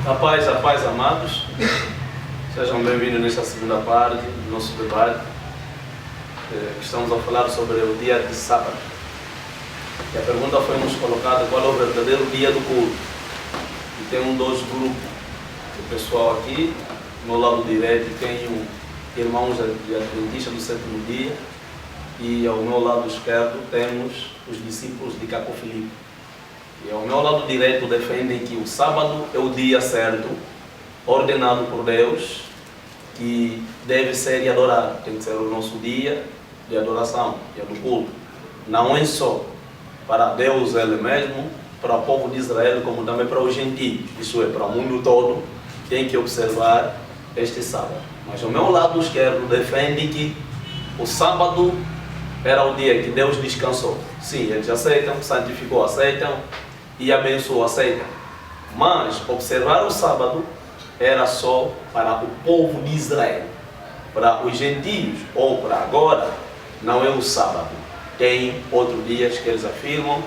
A paz, amados. Sejam bem-vindos nesta segunda parte do nosso debate. Estamos a falar sobre o dia de sábado. E a pergunta foi nos colocada: qual é o verdadeiro dia do culto? E tem dois grupos de pessoal aqui. Do meu lado direito tenho irmãos de Adventistas do sétimo dia. E ao meu lado esquerdo temos os discípulos de Caco Filipe. E ao meu lado direito defendem que o sábado é o dia certo, ordenado por Deus, que deve ser adorado. Tem que ser o nosso dia de adoração, dia do culto. Não é só para Deus Ele mesmo, para o povo de Israel, como também para os gentios. Isso é, para o mundo todo, tem que observar este sábado. Mas ao meu lado esquerdo defende que o sábado era o dia que Deus descansou. Sim, eles aceitam, santificou, aceitam e abençoou, aceitam. Mas observar o sábado era só para o povo de Israel. Para os gentios, ou para agora, não é o sábado. Tem outros dias que eles afirmam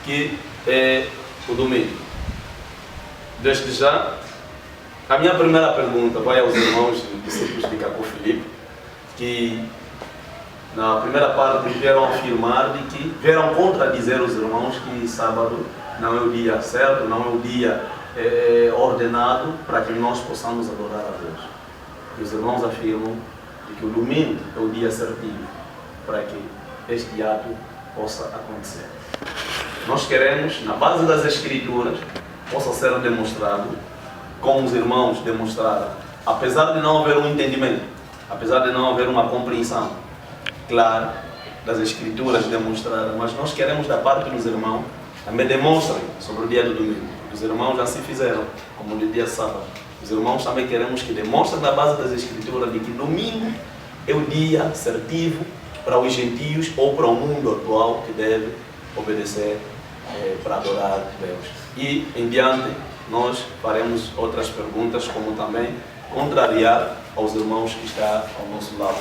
que é o domingo. Desde já, a minha primeira pergunta vai aos irmãos discípulos de Caco Filipe, que na primeira parte vieram afirmar de que vieram contradizer os irmãos que sábado não é o dia certo, não é o dia ordenado para que nós possamos adorar a Deus. E os irmãos afirmam de que o domingo é o dia certinho para que este ato possa acontecer. Nós queremos, na base das Escrituras, possa ser demonstrado, como os irmãos demonstraram, apesar de não haver um entendimento, apesar de não haver uma compreensão clara das Escrituras demonstradas, mas nós queremos da parte dos irmãos também demonstrem sobre o dia do domingo. Os irmãos já se fizeram, como no dia sábado. Os irmãos também queremos que demonstrem da base das Escrituras de que domingo é o dia certivo para os gentios ou para o mundo atual que deve obedecer para adorar Deus. E em diante nós faremos outras perguntas, como também contrariar aos irmãos que estão ao nosso lado.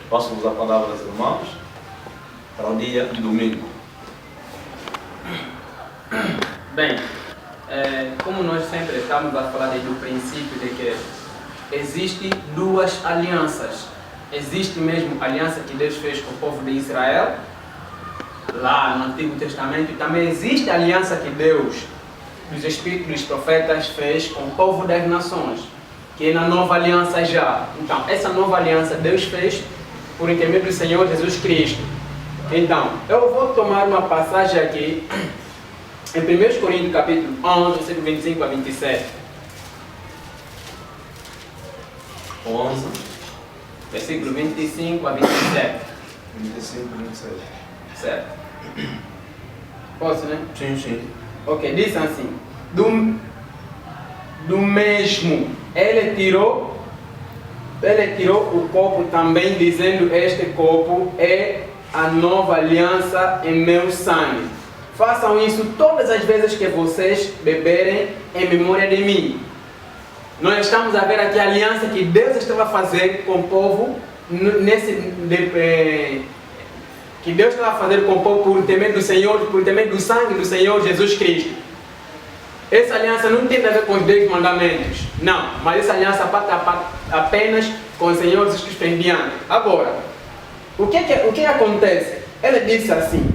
Passo-vos a palavra aos irmãos para o dia de domingo. Bem, como nós sempre estamos a falar desde o princípio de que existem duas alianças. Existe mesmo a aliança que Deus fez com o povo de Israel, lá no Antigo Testamento, e também existe a aliança que Deus, dos Espíritos dos Profetas, fez com o povo das nações, que é na nova aliança já. Então, essa nova aliança Deus fez por intermédio do Senhor Jesus Cristo. Então, eu vou tomar uma passagem aqui, em 1 Coríntios capítulo 11, versículo 25 a 27. 11, versículo 25 a 27. 25 a 27. Certo. Posso, né? Sim, sim. Ok, diz assim: do mesmo ele tirou o copo também, dizendo: este copo é a nova aliança em meu sangue. Façam isso todas as vezes que vocês beberem em memória de mim. Nós estamos a ver aqui a aliança que Deus estava a fazer com o povo, que Deus estava a fazer com o povo por intermédio do Senhor, por intermédio do sangue do Senhor Jesus Cristo. Essa aliança não tem a ver com os 10 mandamentos, não, mas essa aliança apenas com o Senhor Jesus Cristo em diante. Agora, o que acontece? Ele disse assim,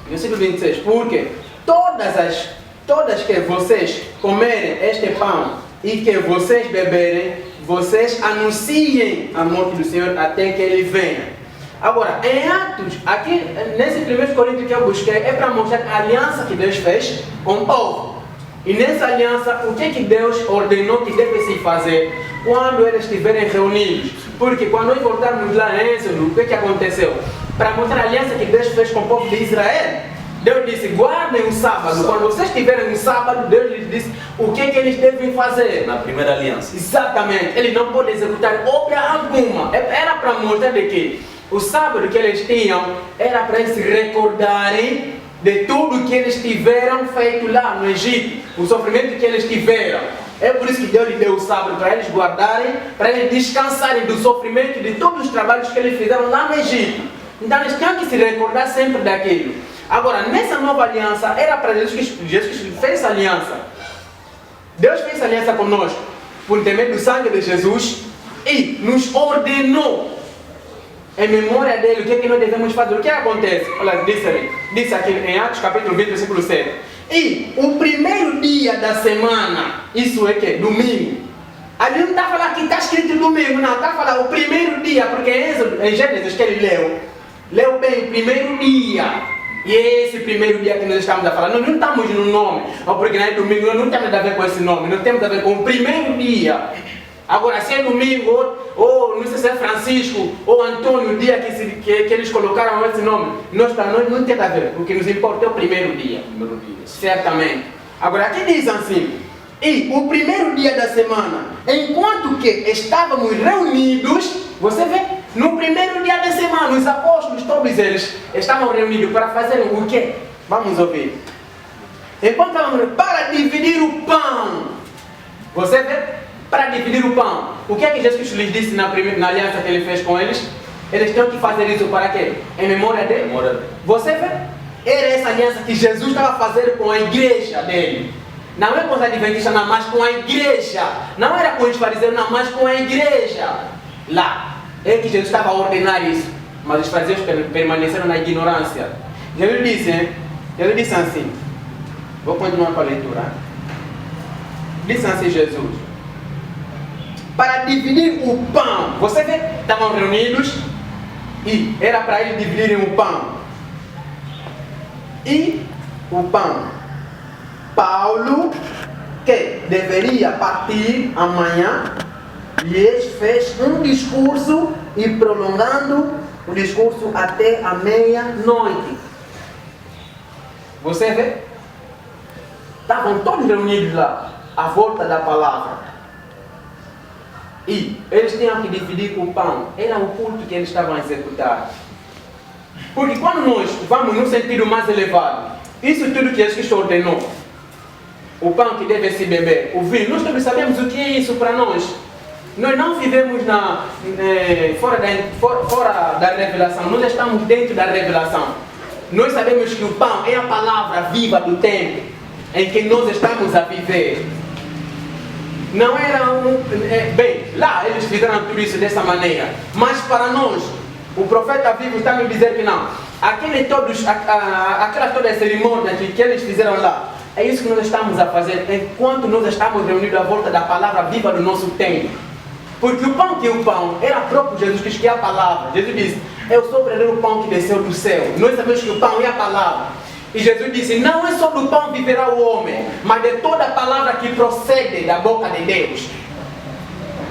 versículo 26, porque todas que vocês comerem este pão e que vocês beberem, vocês anunciem a morte do Senhor até que Ele venha. Agora, em Atos, aqui nesse 1 Coríntios que eu busquei, é para mostrar a aliança que Deus fez com o povo. E nessa aliança, o que Deus ordenou que deve se fazer quando eles estiverem reunidos? Porque quando nós voltarmos lá em Êxodo, o que aconteceu? Para mostrar a aliança que Deus fez com o povo de Israel, Deus disse: guardem o sábado. Quando vocês tiverem um sábado, Deus lhes disse o que eles devem fazer. Na primeira aliança. Exatamente. Ele não pode executar obra alguma. Era para mostrar de que o sábado que eles tinham era para eles se recordarem de tudo que eles tiveram feito lá no Egito, o sofrimento que eles tiveram. É por isso que Deus lhes deu o sábado, para eles guardarem, para eles descansarem do sofrimento e de todos os trabalhos que eles fizeram lá no Egito. Então eles tinham que se recordar sempre daquilo. Agora, nessa nova aliança, era para Jesus Cristo fez essa aliança. Deus fez aliança conosco por intermédio do sangue de Jesus e nos ordenou em memória dele o que é que nós devemos fazer. O que acontece? Olha, disse aqui em Atos capítulo 20, versículo 7. E o primeiro dia da semana, isso é que? Domingo. Ali não está falando que está escrito domingo, não. Está falando o primeiro dia, porque em Gênesis que ele leu bem o primeiro dia. E é esse primeiro dia que nós estamos a falar. Nós não estamos no nome, porque não é domingo, nós não temos nada a ver com esse nome. Nós temos a ver com o primeiro dia. Agora, se é domingo, ou não sei se é Francisco, ou Antônio, o dia que eles colocaram esse nome, para nós não tem a ver. O que nos importa é o primeiro dia. Certamente. Agora, aqui diz assim, e o primeiro dia da semana, enquanto que estávamos reunidos, você vê, no primeiro dia da semana, os apóstolos, todos eles, estavam reunidos para fazer o quê? Vamos ouvir. Enquanto estavam reunidos, para dividir o pão. Você vê? Para dividir o pão. O que é que Jesus lhes disse na aliança que ele fez com eles? Eles têm que fazer isso para quê? Em memória dele? Você vê? Era essa aliança que Jesus estava fazendo com a igreja dele. Não é com os adventistas, não, mas com a igreja. Não era com os fariseus, não, mas com a igreja. Lá. É que Jesus estava a ordenar isso. Mas os fariseus permaneceram na ignorância. Jesus disse, hein? Jesus disse assim. Vou continuar com a leitura. Disse assim Jesus. Para dividir o pão. Você vê? Estavam reunidos e era para eles dividirem o pão. E o pão. Paulo, que deveria partir amanhã, lhes fez um discurso e prolongando o discurso até a meia-noite. Você vê? Estavam todos reunidos lá, à volta da palavra. E eles tinham que dividir o pão. Era o culto que eles estavam a executar. Porque quando nós vamos no sentido mais elevado, isso tudo que Jesus ordenou, o pão que deve se beber, o vinho, nós todos sabemos o que é isso para nós. Nós não vivemos fora da revelação, nós estamos dentro da revelação. Nós sabemos que o pão é a palavra viva do tempo em que nós estamos a viver. Não era bem, lá eles fizeram tudo isso dessa maneira, mas para nós, o profeta vivo está me dizer que não. Aquela toda cerimônia que eles fizeram lá, é isso que nós estamos a fazer enquanto nós estamos reunidos à volta da palavra viva do nosso tempo. Porque o pão que é o pão era próprio Jesus Cristo, que é a palavra. Jesus disse, eu sou o verdadeiro pão que desceu do céu. Nós sabemos que o pão é a palavra. E Jesus disse, não é só do pão viverá o homem, mas de toda a palavra que procede da boca de Deus.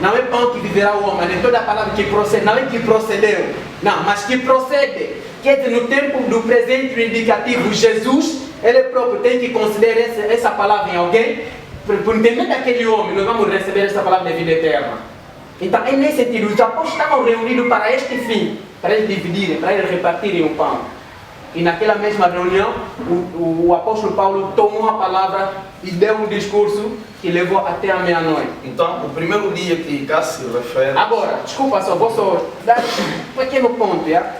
Não é pão que viverá o homem, mas de toda a palavra que procede. Não é que procedeu, não, mas que procede. Quer dizer, no tempo do presente indicativo, Jesus, ele próprio tem que considerar essa palavra em alguém. Por entender daquele homem, nós vamos receber essa palavra de vida eterna. Então, é nesse sentido, os apóstolos estavam reunidos para este fim, para eles dividirem, para eles repartirem o pão. E naquela mesma reunião, o apóstolo Paulo tomou a palavra e deu um discurso que levou até a meia-noite. Então, o primeiro dia que cá se refere... Agora, desculpa só, vou só dar um pequeno ponto, já?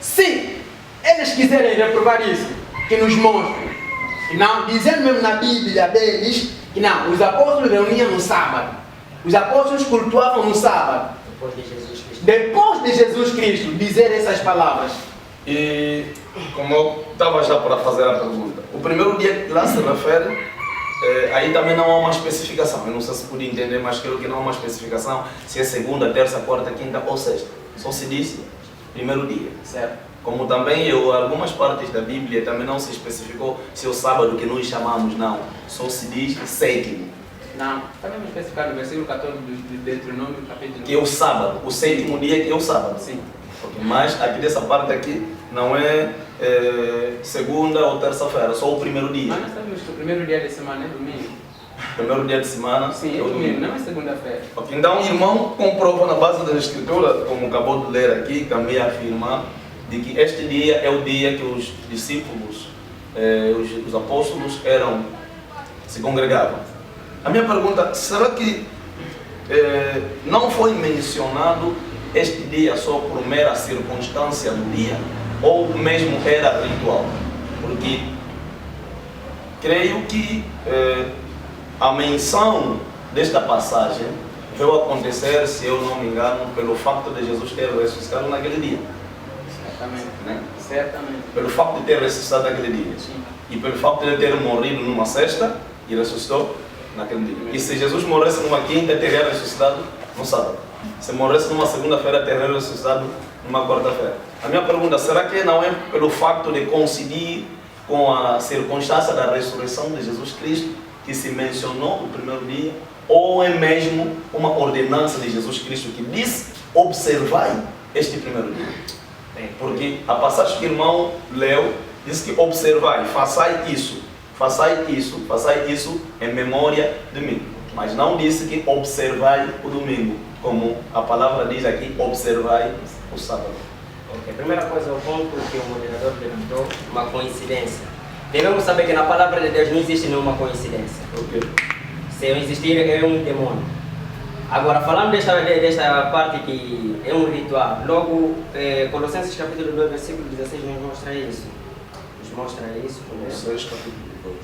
Se eles quiserem reprovar isso, que nos mostrem. Não, dizendo mesmo na Bíblia deles, que não, os apóstolos reuniam no sábado. Os apóstolos cultuavam no sábado. Depois de Jesus Cristo dizer essas palavras. E como eu estava já para fazer a pergunta, o primeiro dia que lá se refere, aí também não há uma especificação. Eu não sei se pude entender, mas creio que não há uma especificação se é segunda, terça, quarta, quinta ou sexta. Só se diz primeiro dia. Certo. Como também algumas partes da Bíblia também não se especificou se é o sábado que nós chamamos, não. Só se diz sétimo. Não, também me especificar no versículo 14 do Deuteronômio, capítulo... Que é o sábado, o sétimo dia que é o sábado. Sim. Okay. Mas aqui dessa parte aqui não é segunda ou terça-feira, só o primeiro dia. Mas nós sabemos que o primeiro dia de semana é domingo. Primeiro dia de semana? Sim, é domingo, não é segunda-feira. Okay. Então o irmão comprova na base da escritura, como acabou de ler aqui, também afirma de que este dia é o dia que os discípulos, os apóstolos se congregavam. A minha pergunta, será que não foi mencionado este dia só por mera circunstância do dia? Ou mesmo era ritual? Porque creio que a menção desta passagem veio acontecer, se eu não me engano, pelo facto de Jesus ter ressuscitado naquele dia. Certamente. Né? Certamente. Pelo facto de ter ressuscitado naquele dia. Sim. E pelo facto de ele ter morrido numa sexta e ressuscitou naquele dia. E se Jesus morresse numa quinta, teria ressuscitado no sábado. Se morresse numa segunda-feira, teria ressuscitado numa quarta-feira. A minha pergunta, será que não é pelo facto de coincidir com a circunstância da ressurreição de Jesus Cristo que se mencionou no primeiro dia? Ou é mesmo uma ordenança de Jesus Cristo que diz: observai este primeiro dia? Porque a passagem que o irmão leu diz que observai, façai isso em memória de mim. Mas não disse que observai o domingo, como a palavra diz aqui, observai o sábado. Ok, primeira coisa, o ponto que o moderador levantou, uma coincidência. Devemos saber que na palavra de Deus não existe nenhuma coincidência. Okay. Se existir, é um demônio. Agora, falando desta parte que é um ritual, logo, Colossenses capítulo 2, versículo 16 nos mostra isso. Nos mostra isso. Colossenses capítulo 2.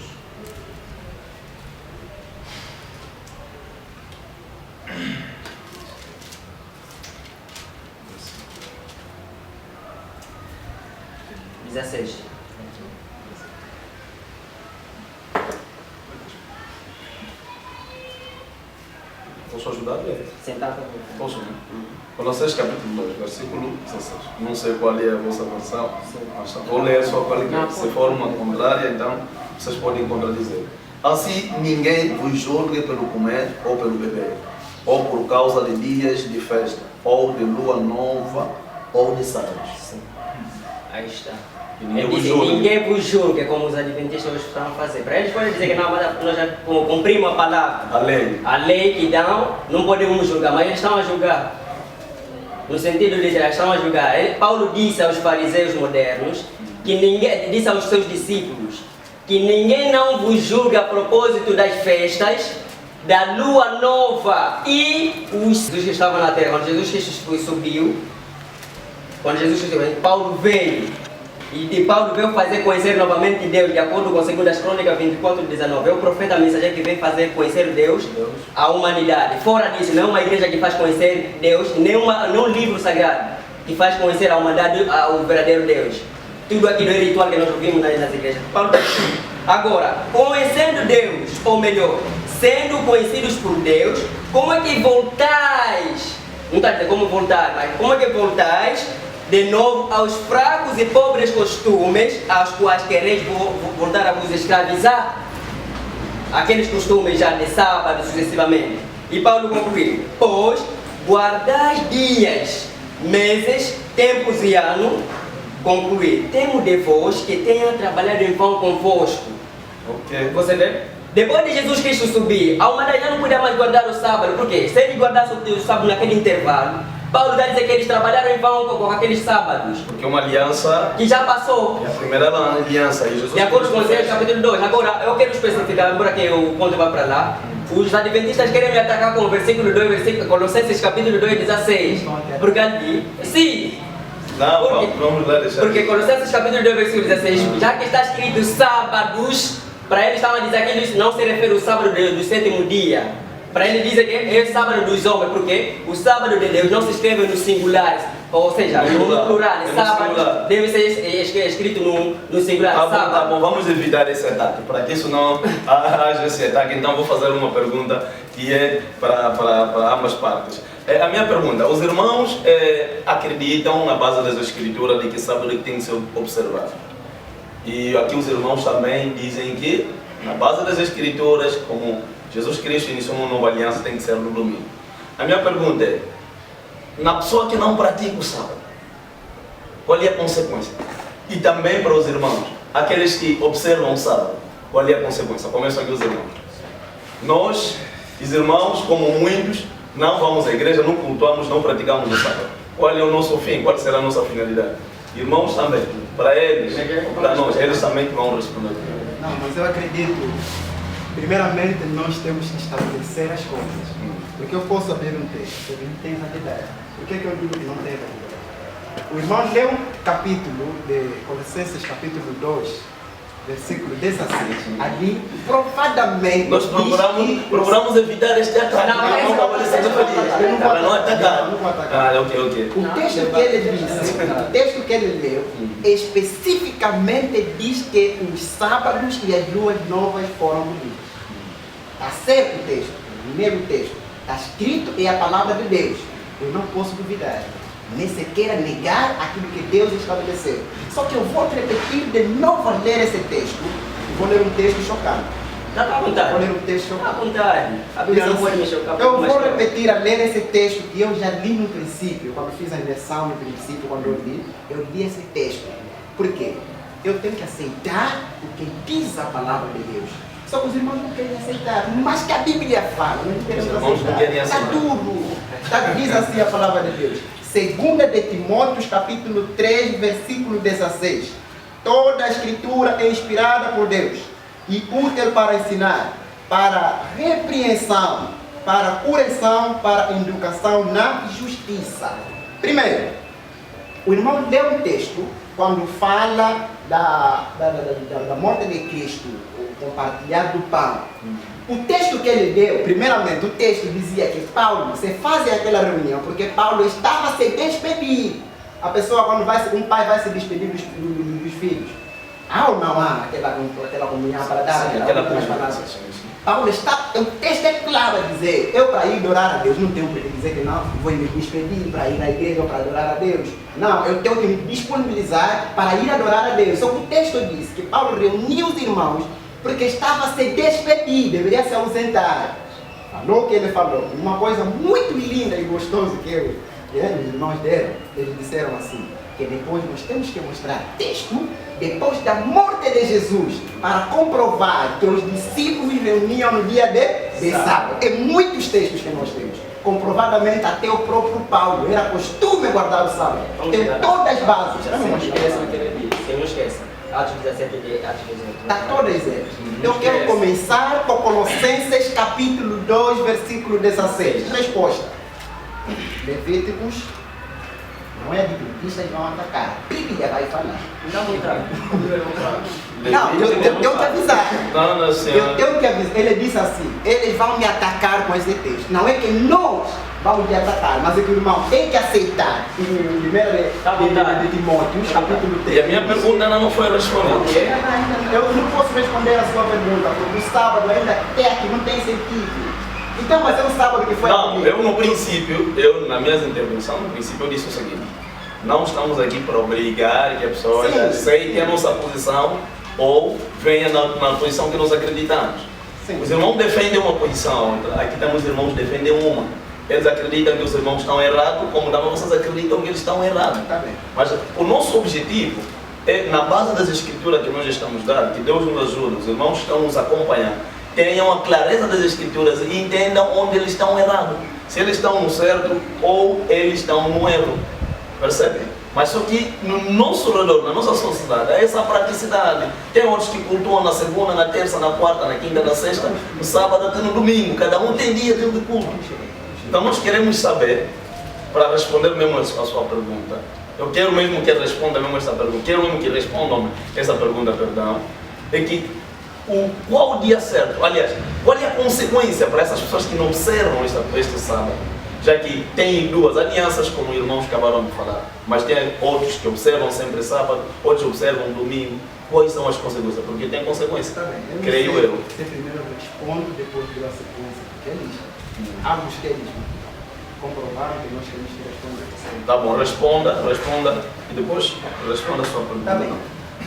Posso ajudar? Sentado. Posso, né? Colossenses capítulo 2, versículo 16. Não sei qual é a vossa versão, mas vou ler só qual é que é. Se for uma contrária, então vocês podem contradizer. Assim, ninguém vos julgue pelo comer ou pelo beber, ou por causa de dias de festa, ou de lua nova, ou de sábados. Sim. Aí está. Ninguém vos julga, como os adventistas hoje estão a fazer. Para eles podem dizer que não, mas nós já cumprimos a palavra. A lei que dão, não podemos julgar, mas eles estão a julgar. No sentido de eles estão a julgar. Paulo disse aos fariseus modernos, disse aos seus discípulos, que ninguém não vos julga a propósito das festas, da lua nova e os que estavam na terra. Quando Jesus Cristo subiu, Paulo veio. E Paulo veio fazer conhecer novamente Deus, de acordo com 2 Crônicas 24:19. É o profeta mensageiro que vem fazer conhecer Deus à humanidade. Fora disso, não é uma igreja que faz conhecer Deus, nem um livro sagrado que faz conhecer à humanidade ao verdadeiro Deus. Tudo aquilo é ritual que nós ouvimos nas igrejas. Paulo está aqui. Agora, conhecendo Deus, ou melhor, sendo conhecidos por Deus, como é que voltais? Não está dizendo como voltar, mas como é que voltais de novo aos fracos e pobres costumes, aos quais quereis voltar a vos escravizar? Aqueles costumes já de sábado sucessivamente. E Paulo concluiu: pois guardais dias, meses, tempos e anos, concluir, temo de vós que tenha trabalhado em vão convosco. Ok. Você vê? Depois de Jesus Cristo subir, a humanidade já não podia mais guardar o sábado. Por quê? Se ele guardasse o sábado naquele intervalo, Paulo vai dizer que eles trabalharam em vão com aqueles sábados. Porque uma aliança que já passou. É a primeira aliança. E Jesus de acordo com Isaías capítulo 2. Agora, eu quero especificar, agora que o ponto vai para lá. Os adventistas querem me atacar com o versículo 2, Colossenses capítulo 2, 16. Porque ali, sim. Não, vamos lá deixar. Porque Colossenses capítulo 2, versículo 16, já que está escrito sábados, para eles estavam a dizer que isso não se refere ao sábado do sétimo dia. Para ele dizer que é o sábado dos homens, porque o sábado de Deus não se escreve no singular, ou seja, no plural. Sábado deve ser escrito no singular. Tá bom, vamos evitar esse ataque, para que isso não haja esse ataque. Então vou fazer uma pergunta que é para ambas partes. A minha pergunta: os irmãos acreditam na base das escrituras de que sábado tem que ser observado? E aqui os irmãos também dizem que na base das escrituras, como Jesus Cristo iniciou uma nova aliança, tem que ser no domingo. A minha pergunta é: na pessoa que não pratica o sábado, qual é a consequência? E também para os irmãos, aqueles que observam o sábado, qual é a consequência? Começam aqui os irmãos. Nós, os irmãos, como muitos, não vamos à igreja, não cultuamos, não praticamos o sábado. Qual é o nosso fim? Qual será a nossa finalidade? Irmãos também, para eles, para nós, eles também vão responder. Não, mas eu acredito, primeiramente nós temos que estabelecer as coisas. Porque eu posso abrir um texto, ele não tem essa ideia. Por que eu digo que não tem essa ideia? O irmão leu um capítulo de Colossenses capítulo 2 versículo 16. Ali, provadamente. Nós procuramos evitar este ataque. Para não atacar. Não vou atacar. Ah, ok. O texto que ele disse, o texto que ele leu, especificamente diz que os sábados e as luas novas foram abolidas. Está certo o texto, o primeiro texto. Está escrito, é a palavra de Deus. Eu não posso duvidar, nem sequer negar aquilo que Deus estabeleceu. Só que eu vou repetir de novo a ler esse texto. Vou ler um texto chocante. Dá para vontade. Vou ler um texto À chocante. vontade. A Bíblia não pode me chocar. Eu vou repetir a ler esse texto que eu já li no princípio, quando fiz a imersão no princípio, quando eu li esse texto. Por quê? Eu tenho que aceitar o que diz a palavra de Deus. Só que os irmãos não querem aceitar, mas que a Bíblia fala, não queremos aceitar. Está duro. Diz assim a palavra de Deus. 2 de Timóteo, capítulo 3, versículo 16. Toda a escritura é inspirada por Deus e útil para ensinar, para repreensão, para correção, para educação na justiça. Primeiro, o irmão leu um texto quando fala da morte de Cristo, o compartilhar do pão. O texto que ele deu, primeiramente, o texto dizia que Paulo se fazia aquela reunião porque Paulo estava a se despedir. A pessoa, quando um pai vai se despedir dos filhos, há ou não há aquela comunhão para dar aquela palavra? Paulo está, o texto é claro a dizer, eu para ir adorar a Deus, não tenho que dizer que não, vou me despedir para ir à igreja ou para adorar a Deus. Não, eu tenho que me disponibilizar para ir adorar a Deus. Só que o texto diz que Paulo reuniu os irmãos porque estava a se despedir, deveria se ausentar. Falou o que ele falou. Uma coisa muito linda e gostosa que os irmãos deram, eles disseram assim, que depois nós temos que mostrar texto, depois da morte de Jesus, para comprovar que os discípulos reuniam no dia de sábado. É muitos textos que nós temos. Comprovadamente até o próprio Paulo, era costume guardar o sábado. Tem todas as bases. Não esqueça o que ele disse, não esqueça. Atos 17 de Atos 18. Está todas elas. Eu quero começar com Colossenses capítulo 2, versículo 16. Resposta. Levíticos, não é adventistas, vão atacar. A Bíblia vai falar. Não, eu tenho que avisar. Eu tenho que avisar. Ele disse assim, eles vão me atacar com esse texto. Não é que nós vamos lhe atacar, mas é que o irmão tem que aceitar. Em 1 de Timóteo, capítulo 3. E a minha pergunta não foi respondida. Eu não posso responder a sua pergunta, porque o sábado ainda até aqui não tem sentido. Então, mas é o sábado que foi Não, eu no princípio, na minha intervenção, no princípio eu disse o seguinte: não estamos aqui para obrigar que a pessoa aceite a nossa posição ou venha na posição que nós acreditamos. Sim. Os irmãos defendem uma posição, aqui temos irmãos que defendem uma. Eles acreditam que os irmãos estão errados, como também vocês acreditam que eles estão errados. Tá bem. Mas o nosso objetivo é, na base das escrituras que nós estamos dando, que Deus nos ajuda, os irmãos estão nos acompanhando, tenham a clareza das escrituras e entendam onde eles estão errados. Se eles estão no certo ou eles estão no erro. Percebem? Mas só que no nosso redor, na nossa sociedade, é essa praticidade. Tem outros que cultuam na segunda, na terça, na quarta, na quinta, na sexta, no sábado até no domingo. Cada um tem dia de culto. Então nós queremos saber, para responder mesmo a sua pergunta, eu quero mesmo que responda mesmo essa pergunta, quero mesmo que respondam essa pergunta, perdão, é que qual o dia certo? Aliás, qual é a consequência para essas pessoas que não observam este sábado? Já que tem duas alianças, como os irmãos acabaram de falar, mas tem outros que observam sempre sábado, outros observam domingo. Quais são as consequências? Porque tem consequências, Tá bem. creio eu. Você primeiro responde, depois pela sequência, porque é isso. Ambos querem comprovaram que nós temos que responder. Tá bom, responda e depois responda a sua pergunta. Tá bem.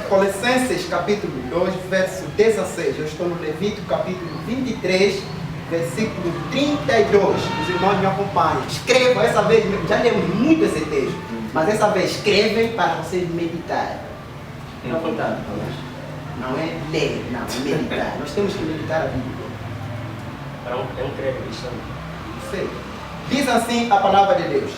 Colossenses capítulo 2, verso 16. Eu estou no Levítico capítulo 23, versículo 32. Os irmãos me acompanham. Escrevam, essa vez, já lemos muito esse texto, mas essa vez escrevem para vocês meditar. Não é vontade, não é ler, não, é meditar. Nós temos que meditar a Bíblia. É um credo cristão. Sei. Diz assim a palavra de Deus: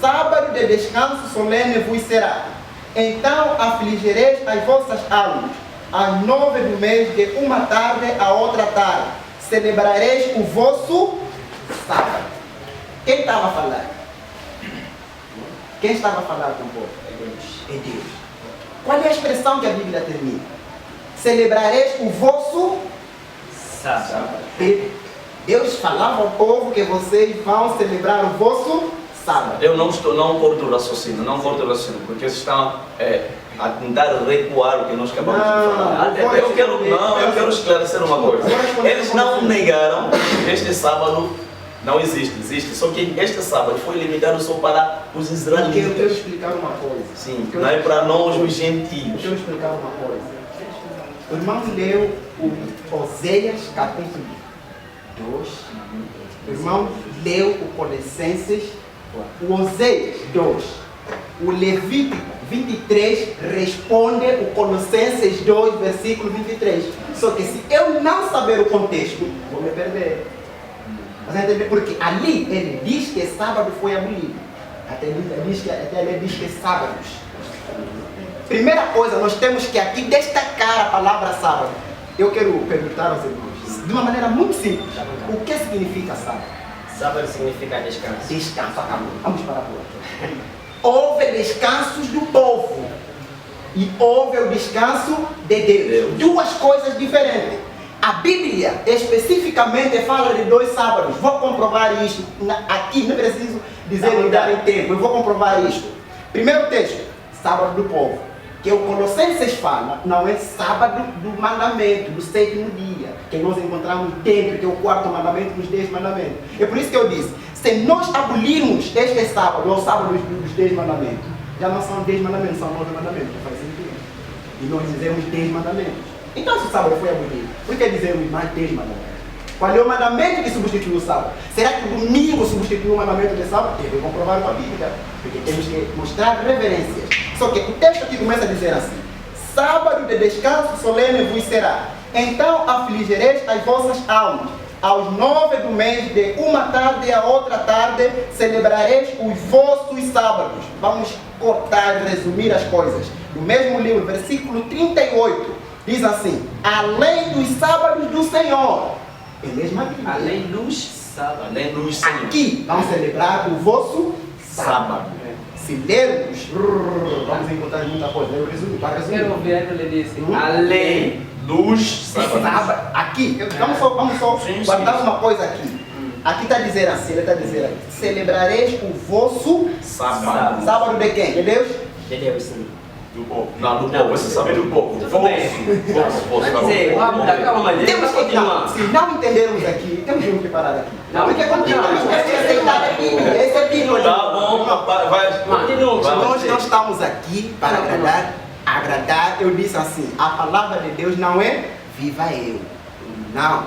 sábado de descanso solene vos será. Então afligireis as vossas almas. Às 9 do mês, de uma tarde a outra tarde, celebrareis o vosso sábado. Quem estava a falar? Quem estava a falar com o povo? É Deus. É Deus. Qual é a expressão que a Bíblia termina? celebrareis o vosso Sábado. Deus falava ao povo que vocês vão celebrar o vosso sábado. Eu não corto o raciocínio, porque vocês estão a tentar recuar o que nós acabamos de falar. Eu quero esclarecer uma coisa. Eles não negaram que este sábado não existe, só que este sábado foi limitado só para os Porque eu quero israelitas. explicar uma coisa. Sim, não é para nós os gentios. Deixa eu explicar uma coisa. O irmão leu o Oséias capítulo 2. O irmão leu o Colossenses, o Oséias 2. O Levítico 23 responde o Colossenses 2, versículo 23. Só que se eu não saber o contexto, vou me perder. Mas entender? Porque ali ele diz que sábado foi abolido. Até ele diz que sábados. Primeira coisa, nós temos que aqui destacar a palavra sábado. Eu quero perguntar aos irmãos, de uma maneira muito simples, o que significa sábado? Sábado significa descanso. Descanso, acabou. Vamos para a rua. Houve descansos do povo e houve o descanso de Deus. Duas coisas diferentes. A Bíblia especificamente fala de 2 sábados. Vou comprovar isto aqui, não preciso dizer em dar em tempo. Eu vou comprovar isto. Primeiro texto, sábado do povo. Que o Colossenses fala, não é sábado do mandamento, do 7º dia, que nós encontramos dentro, que é o 4º mandamento dos 10 mandamentos. É por isso que eu disse, se nós abolirmos este sábado, ou sábado dos 10 mandamentos, já não são 10 mandamentos, são 9 mandamentos, não faz sentido. E nós dizemos 10 mandamentos. Então se o sábado foi abolido, por que dizemos mais 10 mandamentos? Qual é o mandamento que substituiu o sábado? Será que o domingo substituiu o mandamento de sábado? Deve comprovar com a Bíblia, porque temos que mostrar reverências. Só que o texto aqui começa a dizer assim: sábado de descanso solene vos será. Então afligireis as vossas almas. Aos 9 do mês, de uma tarde a outra tarde, celebrareis os vossos sábados. Vamos cortar e resumir as coisas. No mesmo livro, versículo 38, diz assim: além dos sábados do Senhor. É mesmo aqui. Além dos sábados. Além dos Senhor. Aqui vamos celebrar o vosso sábado. Se lermos, vamos encontrar muita coisa. Eu resumo, para resumir. Quero ver, ele disse, além Dos sábados. Sábado, aqui, vamos só Sim, guardar sim. uma coisa aqui. Aqui está dizendo assim, ele está dizendo aqui, celebrareis o vosso Sábado. sábado de quem? De Deus? De Deus, sim. Do povo. Não, do povo. Você sabe do povo. Tudo bem. Vai dizer, vamos dar calma, mas Temos vamos que, não, continuar. se não entendermos aqui, temos que parar aqui. Não, Porque não, continuamos, não, temos que aceitar a Bíblia. Esse é a Bíblia. Tá bom, vai. Continua. Nós não estamos aqui para agradar. Eu disse assim, a palavra de Deus não é viva eu. Não.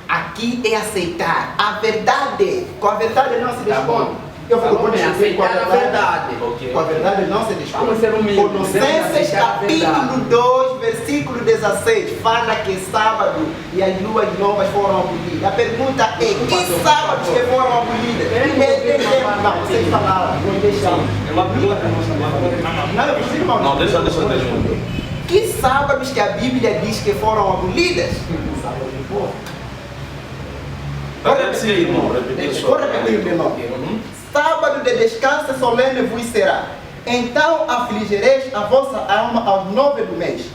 Aqui é aceitar a verdade. Com a verdade não se responde. Eu Tá bom, é discutir aceitar a verdade. Ok. Com a verdade não se responde. Vamos ser humildes. Colossenses Devemos aceitar a capítulo verdade. 2, versículo 16, fala que sábado e as luas novas foram abolidas. A pergunta é, que sábados que foram abolidas? Não, vocês falaram, vou deixar. É uma pergunta. Não, eu preciso, irmão. Não, deixa eu responder. Que sábados que a Bíblia diz que foram abolidas? Sábado do povo. Sim, irmão, repetir só. Vou repetir de novo. Sábado de descanso solene vos será. Então afligireis a vossa alma aos 9 do mês.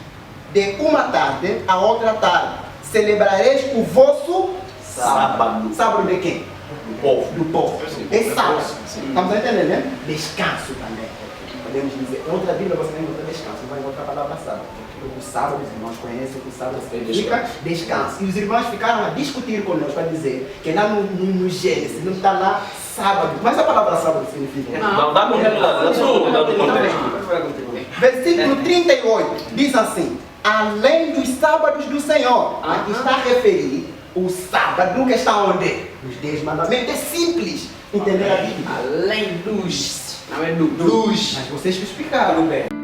De uma tarde a outra tarde. Celebrareis o vosso Sábado. Sábado de quem? Do povo. Do povo. É sábado. Sim. Estamos a entender, né? Descanso também. Podemos dizer, outra Bíblia você vai encontrar descanso, não vai encontrar a palavra sábado. O sábado, os irmãos conhecem que o sábado significa descanso. E os irmãos ficaram a discutir conosco para dizer que lá no Gênesis não está lá sábado. Mas a palavra sábado significa? Não, dá continuidade. Dá só continuidade do contexto. Versículo 38 diz assim: além dos sábados do Senhor. Aqui está a referir o sábado que está onde? Os 10 mandamentos. É simples entender a Bíblia. Além dos, não é do. Mas vocês que explicaram. Tudo bem.